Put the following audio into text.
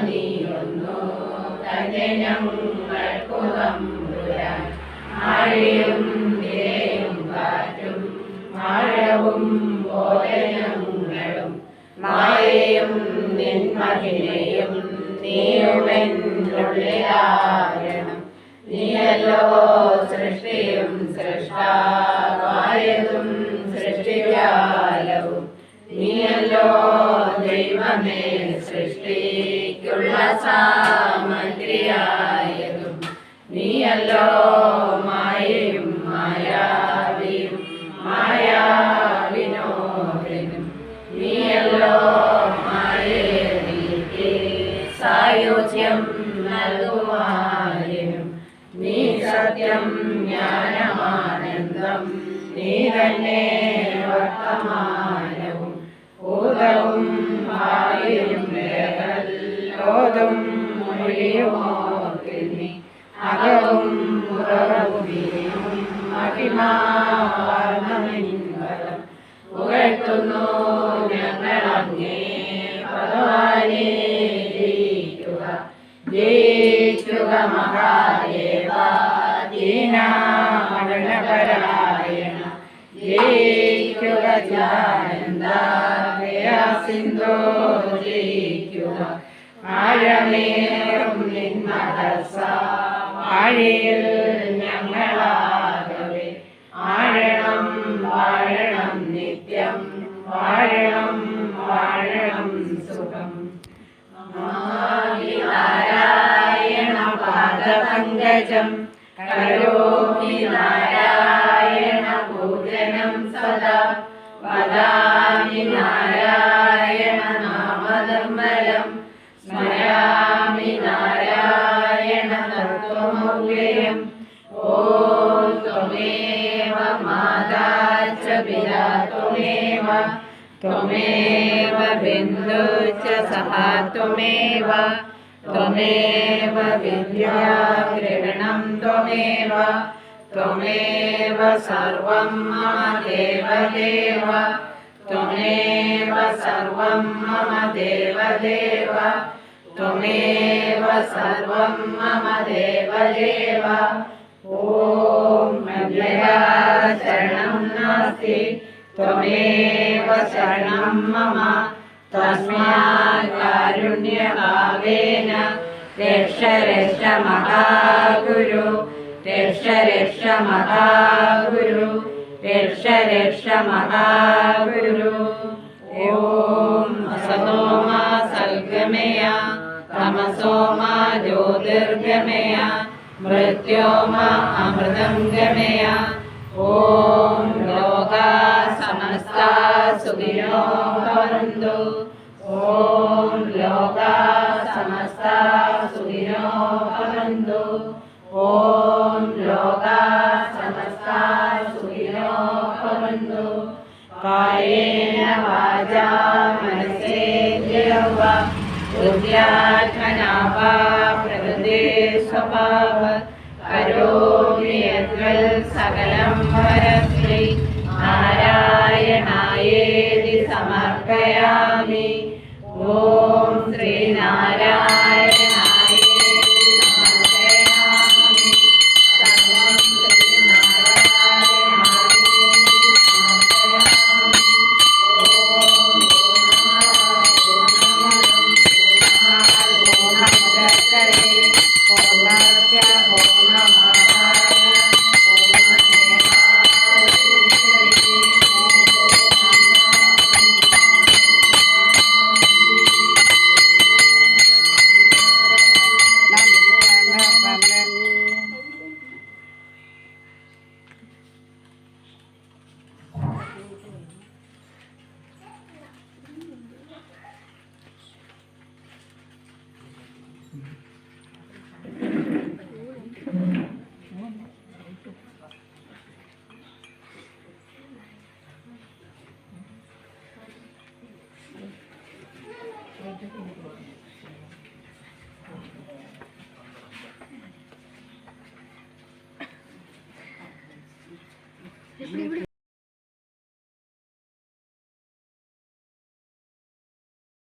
നീയൊന്നു തന്നെ ഞങ്ങൾക്കുതമ്പുരാൻ ആഴയും നിരയും കാറ്റും മഴവും പോലെ ഞങ്ങളും മായയും നിന്മഹിമയും നീയുമെന്നുള്ളിലാകണം. നീയല്ലോ സൃഷ്ടിയും സൃഷ്ടാവായതും സൃഷ്ടിജാലവും നീയല്ലോ ദൈവമേ സൃഷ്ടിക്കുള്ള സാമഗ്രിയായതും നീയല്ലോ മായയും മായാവിയും മായാവിനോടനും നീയല്ലോ മായയിലേക്ക് സായുജ്യം നൽകുവാനും നീ തന്നെ വർത്തമാനവും ഭൂതവും ഭാവിയും ലോതും മൊഴിയുമോർത്തിൽ നീ അകവും പുറവും മഹിമാവർണ്ണമിൻവലം പുകഴ്ത്തുന്നു ഞങ്ങളങ്ങേ ഭഗവാനേ. ജയിക്കുക ജയിക്കുക മഹാദേവ ദീനാമരണപരായണ ജയിക്കുക ജാനന്ദ ദയാസിന്ധോ ജയിക്കുക ആഴമേറും നിന്മഹസ ആഴിയിൽ ഞങ്ങളാകവേ ആഴണം വാഴണം നിത്യം വാഴണം വാഴണം സുഖം. നാരായണ പാദപങ്കജം കരോമി നാരായണ പൂജനം സദാ വദാമി നാരായണ നാമനിർമ്മലം സ്മരാമി നാരായണ തത്വമൗല്യം. ഓം ത്വമേവ മാതാ ച പിതാ ത്വമേവ ത്വമേവ ബിന്ദു ച സഹാ ത്വമേവ ത്വമേവ വിദ്യാ ഗ്രഹണം ത്വമേവ ത്വമേവ സർവം മമ ദേവദേവ ത്വമേവ സർവം മമ ദേവദേവ ത്വമേവ സർവം മമ ദേവദേവ. ഓം മന്യയാ ശരണം നാസ്തി ത്വമേവ ശരണം മമ തസ്മാത് കാരുണ്യഭാവേന രക്ഷ രക്ഷ മഹാഗുരു രക്ഷ രക്ഷ മഹാഗുരു രക്ഷ രക്ഷ മഹാഗുരു. ഓം അസതോ മാ സൽഗമയ തമസോ മാ ജ്യോതിർഗമയ മൃത്യോ മാ അമൃതം ഗമയ. ഓം ലോകാ സമസ്താ സുഖിനോ ഭവന്തു. ഓം ലോകാ സമസ്താ സുഖിനോ ഭവന്തു. ഓം ലോകാ സമസ്താ സുഖിനോ ഭവന്തു. കായേന വാചാ മനസേന്ദ്രിയോ വാ ബുദ്ധ്യാത്മനാ വാ പ്രകൃതേ സ്വഭാവാത് കരോമി യദ്വൽ സകലം പരസ്മൈ നാരായണായേതി സമർപ്പയാമി. ഓം ശ്രീനാരായണായേതി സമർപ്പയാമി. സർവം ശ്രീനാരായണായേതി സമർപ്പയാമി. ഓം പൂർണ്ണമദഃ പൂർണ്ണസ്യ പൂർണ്ണമാദായ